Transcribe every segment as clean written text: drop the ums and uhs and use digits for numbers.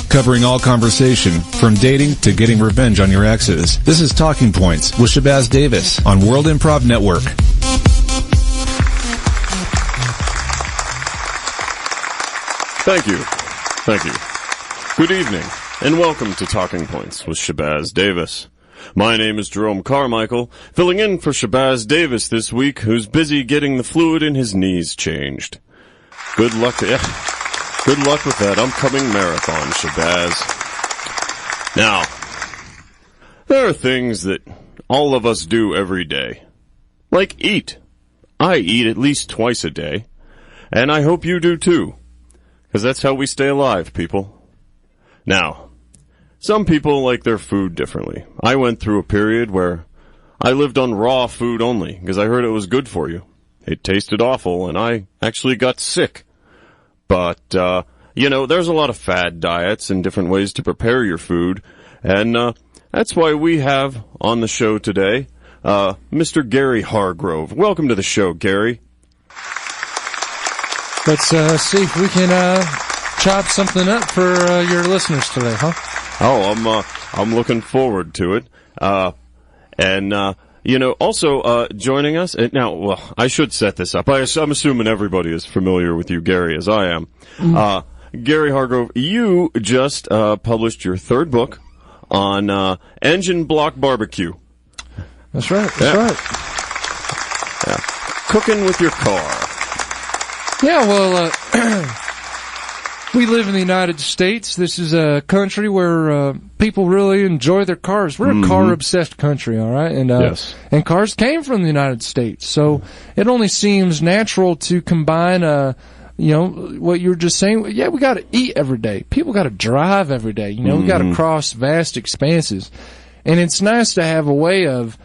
Covering all conversation, from dating to getting revenge on your exes. This is Talking Points with Shabazz Davis on World Improv Network. Thank you. Thank you. Good evening, and welcome to Talking Points with Shabazz Davis. My name is Jerome Carmichael, filling in for Shabazz Davis this week, who's busy getting the fluid in his knees changed. Good luck with that upcoming marathon, Shabazz. Now, there are things that all of us do every day. Like eat. I eat at least twice a day, and I hope you do too. Because that's how we stay alive, people. Now, some people like their food differently. I went through a period where I lived on raw food only, because I heard it was good for you. It tasted awful, and I actually got sick. But, there's a lot of fad diets and different ways to prepare your food, and that's why we have on the show today, Mr. Gary Hargrove. Welcome to the show, Gary. Let's see if we can chop something up for your listeners today, huh? Oh, I'm looking forward to it. Also joining us now. Well, I should set this up. I'm assuming everybody is familiar with you, Gary, as I am. Gary Hargrove, you just published your third book on engine block barbecue. That's right. That's right. Yeah. Cooking with your car. Yeah, well, we live in the United States. This is a country where people really enjoy their cars. We're a car-obsessed country, all right? And yes. And cars came from the United States. So it only seems natural to combine, what you were just saying. Yeah, we got to eat every day. People got to drive every day. We got to cross vast expanses. And it's nice to have a way of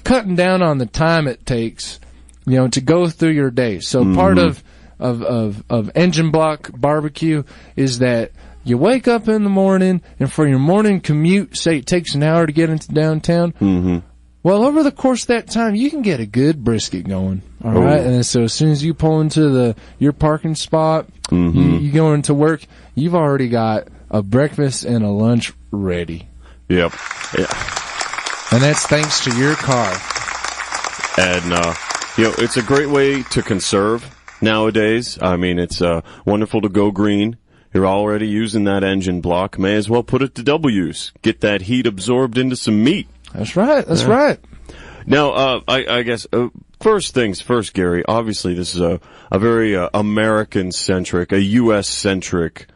cutting down on the time it takes to go through your day. So part of engine block barbecue is that you wake up in the morning, and for your morning commute, say it takes an hour to get into downtown, well, over the course of that time, you can get a good brisket going, all right? And so as soon as you pull into your parking spot, you go into work, you've already got a breakfast and a lunch ready. Yep. Yeah. And that's thanks to your car. And, it's a great way to conserve nowadays. I mean, it's wonderful to go green. You're already using that engine block. May as well put it to double use. Get that heat absorbed into some meat. That's right. That's right. Now, I guess, first things first, Gary. Obviously, this is a very American-centric, a U.S.-centric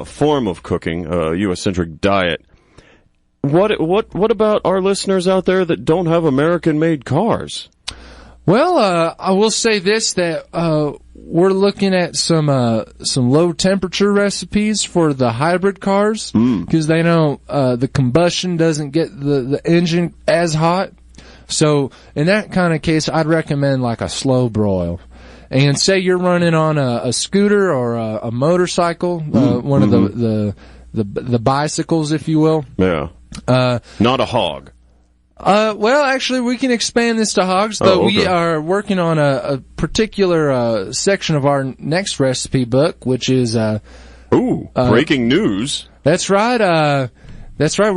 form of cooking, a U.S.-centric diet. What about our listeners out there that don't have American-made cars? Well, I will say this, that we're looking at some low temperature recipes for the hybrid cars, because they know the combustion doesn't get the engine as hot. So in that kind of case, I'd recommend like a slow broil. And say you're running on a scooter or a motorcycle, one of the bicycles, if you will. Yeah. Not a hog. Well, actually, we can expand this to hogs, though. We are working on a particular section of our next recipe book, which is breaking news. That's right. We're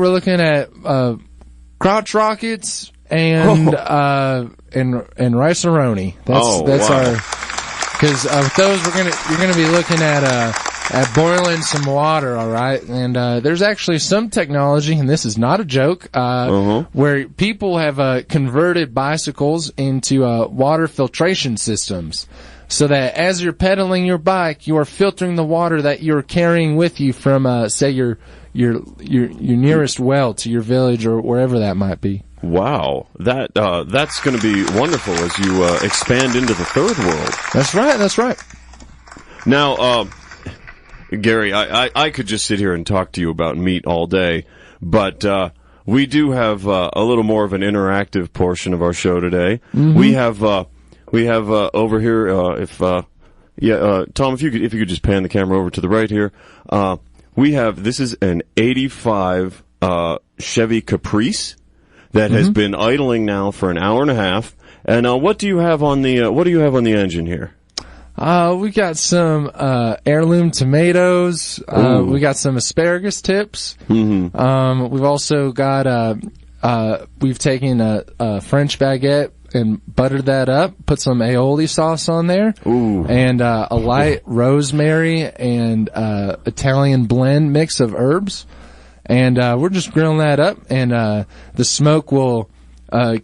looking at crotch rockets and rice-a-roni. That's our, because with those you're gonna be looking at boiling some water, all right? And there's actually some technology, and this is not a joke, where people have converted bicycles into water filtration systems, so that as you're pedaling your bike, you are filtering the water that you're carrying with you from, say, your nearest well to your village or wherever that might be. Wow, that's going to be wonderful as you expand into the third world. That's right. Now, Gary, I could just sit here and talk to you about meat all day, but we do have a little more of an interactive portion of our show today. We have over here, Tom, if you could just pan the camera over to the right here. This is an '85 Chevy Caprice that has been idling now for an hour and a half. And what do you have on the engine here? We got some heirloom tomatoes. We got some asparagus tips. Mm-hmm. We've also got we've taken a French baguette and buttered that up, put some aioli sauce on there, and a light rosemary and Italian blend mix of herbs. And we're just grilling that up, and the smoke will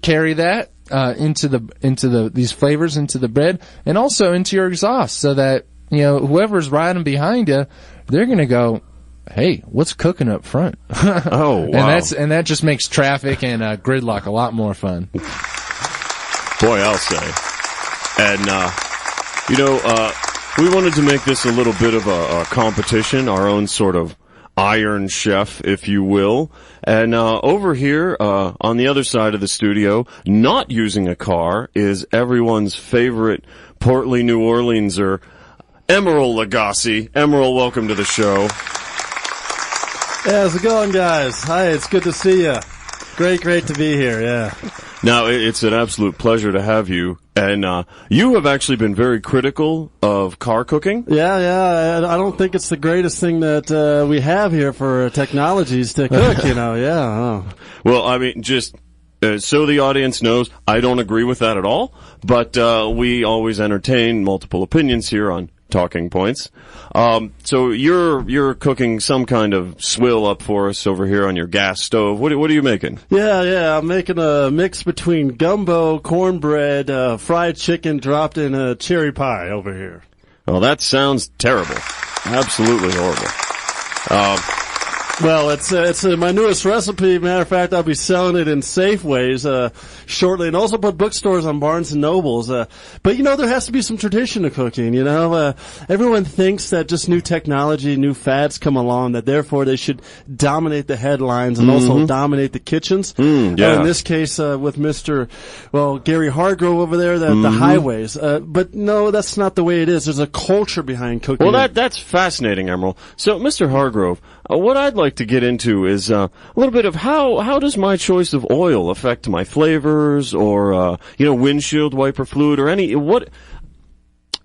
carry that into these flavors into the bread, and also into your exhaust, so that whoever's riding behind you, they're gonna go, "Hey, what's cooking up front?" Oh, wow! And that just makes traffic and gridlock a lot more fun. Boy, I'll say. And we wanted to make this a little bit of a competition, our own sort of Iron Chef, if you will. And over here, on the other side of the studio, not using a car, is everyone's favorite portly New Orleanser, Emeril Lagasse. Emeril, welcome to the show. Yeah, how's it going, guys? Hi, it's good to see you. Great to be here, yeah. Now, it's an absolute pleasure to have you. And you have actually been very critical of car cooking. Yeah. I don't think it's the greatest thing that we have here for technologies to cook, yeah. Well, I mean, just so the audience knows, I don't agree with that at all. But we always entertain multiple opinions here on Talking Points. So you're cooking some kind of swill up for us over here on your gas stove. What are you making? Yeah. I'm making a mix between gumbo, cornbread, fried chicken dropped in a cherry pie over here. Oh, that sounds terrible. Absolutely horrible. Well, it's my newest recipe. Matter of fact, I'll be selling it in Safeways shortly, and also put bookstores on Barnes and Nobles. But there has to be some tradition to cooking. Everyone thinks that just new technology, new fads come along, that therefore they should dominate the headlines and also dominate the kitchens. Yeah. In this case, with Gary Hargrove over there, the highways. But no, that's not the way it is. There's a culture behind cooking. Well, that's fascinating, Emeril. So, Mr. Hargrove, what I'd like to get into is a little bit of how does my choice of oil affect my flavors, or windshield wiper fluid, or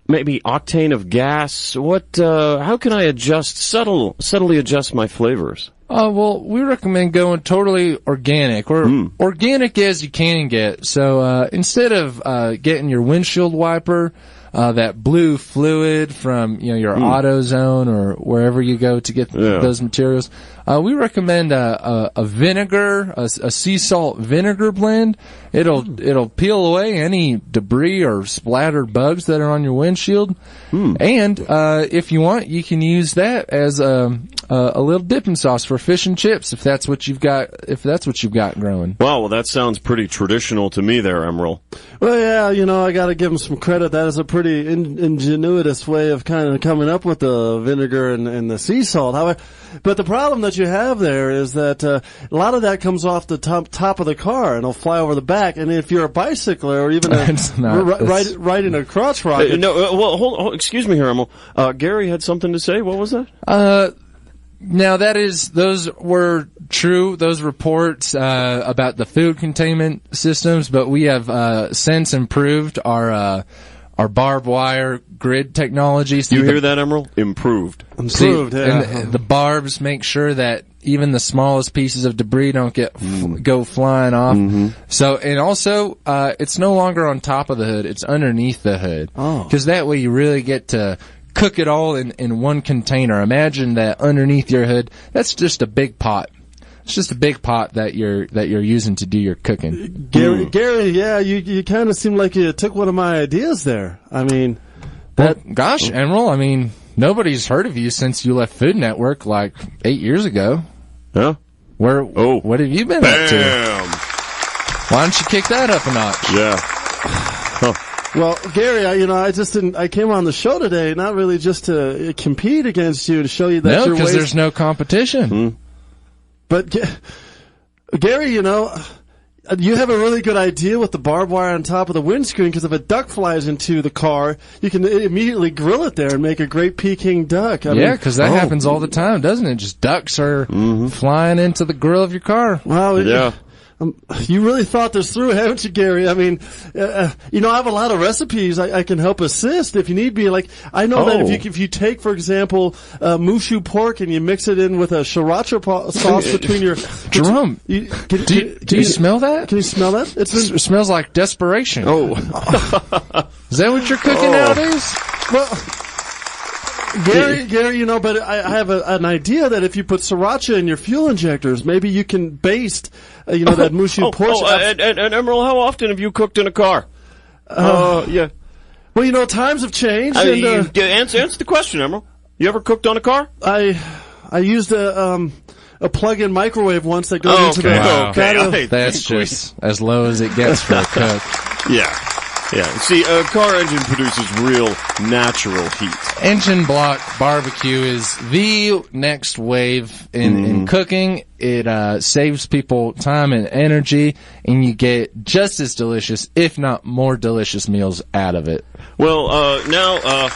maybe octane of gas. How can I subtly adjust my flavors? Well, we recommend going totally organic, or organic as you can get. So instead of getting your windshield wiper, that blue fluid from your AutoZone or wherever you go to get those materials, we recommend a vinegar, a sea salt vinegar blend. It'll peel away any debris or splattered bugs that are on your windshield. And if you want, you can use that as a little dipping sauce for fish and chips, if that's what you've got growing. Wow, well, that sounds pretty traditional to me there, Emeril. Well, yeah, I got to give him some credit. That is a pretty ingenuitous way of kind of coming up with the vinegar and the sea salt. However, but the problem that you have there is that a lot of that comes off the top of the car and it'll fly over the back. And if you're a bicycler or even riding a crotch rocket, hold, excuse me here, Emeril. Gary had something to say. What was that? Now those were true, those reports about the food containment systems, but we have since improved our barbed wire grid technology. You hear that, Emeril? Improved, yeah. And the barbs make sure that even the smallest pieces of debris don't go flying off. So, and also, it's no longer on top of the hood, it's underneath the hood. Because that way you really get to cook it all in one container. Imagine that underneath your hood, that's just a big pot. It's just a big pot that you're using to do your cooking. Gary, yeah, you kind of seem like you took one of my ideas there. I mean, gosh, Emeril, I mean, nobody's heard of you since you left Food Network like 8 years ago. Huh? What have you been up to? Why don't you kick that up a notch? Yeah. Huh. Well, Gary, I came on the show today not really just to compete against you, to show you that no, because there's no competition. But Gary, you have a really good idea with the barbed wire on top of the windscreen, because if a duck flies into the car, you can immediately grill it there and make a great Peking duck. Because that happens all the time, doesn't it? Just ducks are flying into the grill of your car. Well, yeah. You really thought this through, haven't you, Gary? I mean, I have a lot of recipes I can help assist if you need be. Like, I know that if you take, for example, mushu pork and you mix it in with a sriracha sauce between your... Jerome, do you smell that? Can you smell that? It smells like desperation. Oh. Is that what you're cooking nowadays? Well... Gary, but I have an idea that if you put sriracha in your fuel injectors, maybe you can baste, that mushu pork. And Emerald, how often have you cooked in a car? Yeah. Well, times have changed. Answer the question, Emerald. You ever cooked on a car? I used a plug-in microwave once that goes into the... Wow. Okay. That's just as low as it gets for a cook. Yeah. See, a car engine produces real natural heat. Engine block barbecue is the next wave in cooking. It saves people time and energy, and you get just as delicious, if not more delicious meals out of it. Well, now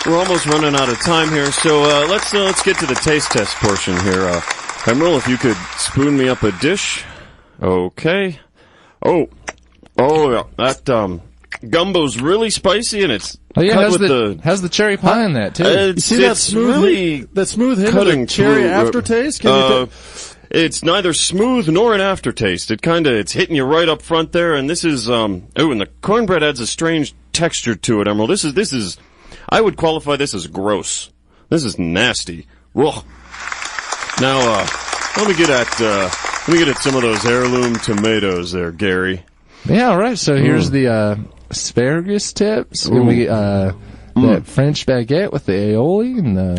we're almost running out of time here, so let's get to the taste test portion here. Emerald, if you could spoon me up a dish. Okay. Oh yeah, that gumbo's really spicy, and it's how's the cherry pie in that too? You see that smooth hit of the cherry aftertaste? It's neither smooth nor an aftertaste. It's hitting you right up front there, and this is and the cornbread adds a strange texture to it, Emerald. This is I would qualify this as gross. This is nasty. Ugh. Now let me get at some of those heirloom tomatoes there, Gary. Yeah, all right. So here's the asparagus tips, and we that French baguette with the aioli and the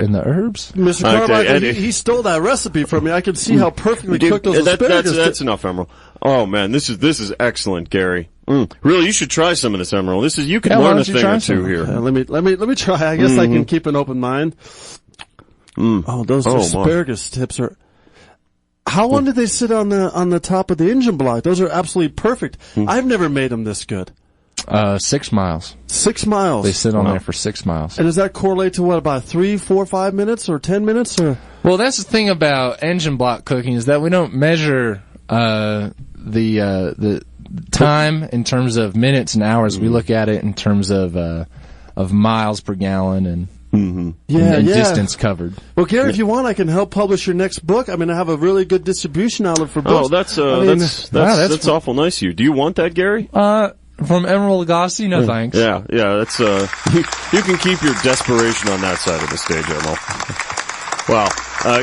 and the herbs. Mr. Carmichael, he stole that recipe from me. I can see how perfectly cooked those asparagus. That's enough, Emerald. Oh man, this is excellent, Gary. Really, you should try some of this, Emerald. You can learn a thing or two here. Let me try. I guess I can keep an open mind. Oh, those asparagus tips are. How long did they sit on the top of the engine block? Those are absolutely perfect. I've never made them this good. 6 miles. 6 miles. They sit on there for 6 miles. And does that correlate to what, about 3, 4, 5 minutes or 10 minutes? Or? Well, that's the thing about engine block cooking is that we don't measure the time in terms of minutes and hours. We look at it in terms of miles per gallon and distance covered. Well, Gary, if you want, I can help publish your next book. I mean, I have a really good distribution outlet for books. Oh, that's awful nice of you. Do you want that, Gary? From Emerald Lagasse? No, thanks. Yeah, that's you can keep your desperation on that side of the stage, Emerald. Wow,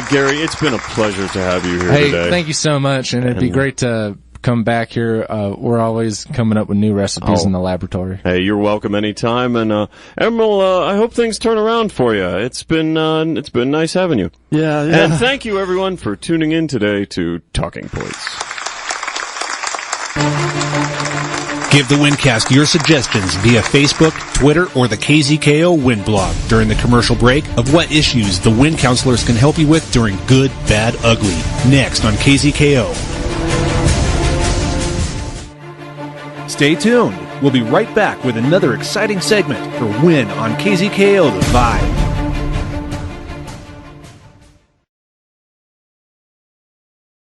Gary, it's been a pleasure to have you here today. Hey, thank you so much, and it'd be great to come back here. We're always coming up with new recipes in the laboratory. Hey, you're welcome anytime. And Emerald, I hope things turn around for you. It's been nice having you. Yeah. And thank you everyone for tuning in today to Talking Points. Give the Windcast your suggestions via Facebook, Twitter, or the KZKO Wind blog during the commercial break of what issues the Wind counselors can help you with during Good, Bad, Ugly. Next on KZKO. Stay tuned. We'll be right back with another exciting segment for Win on KZKO The Vibe.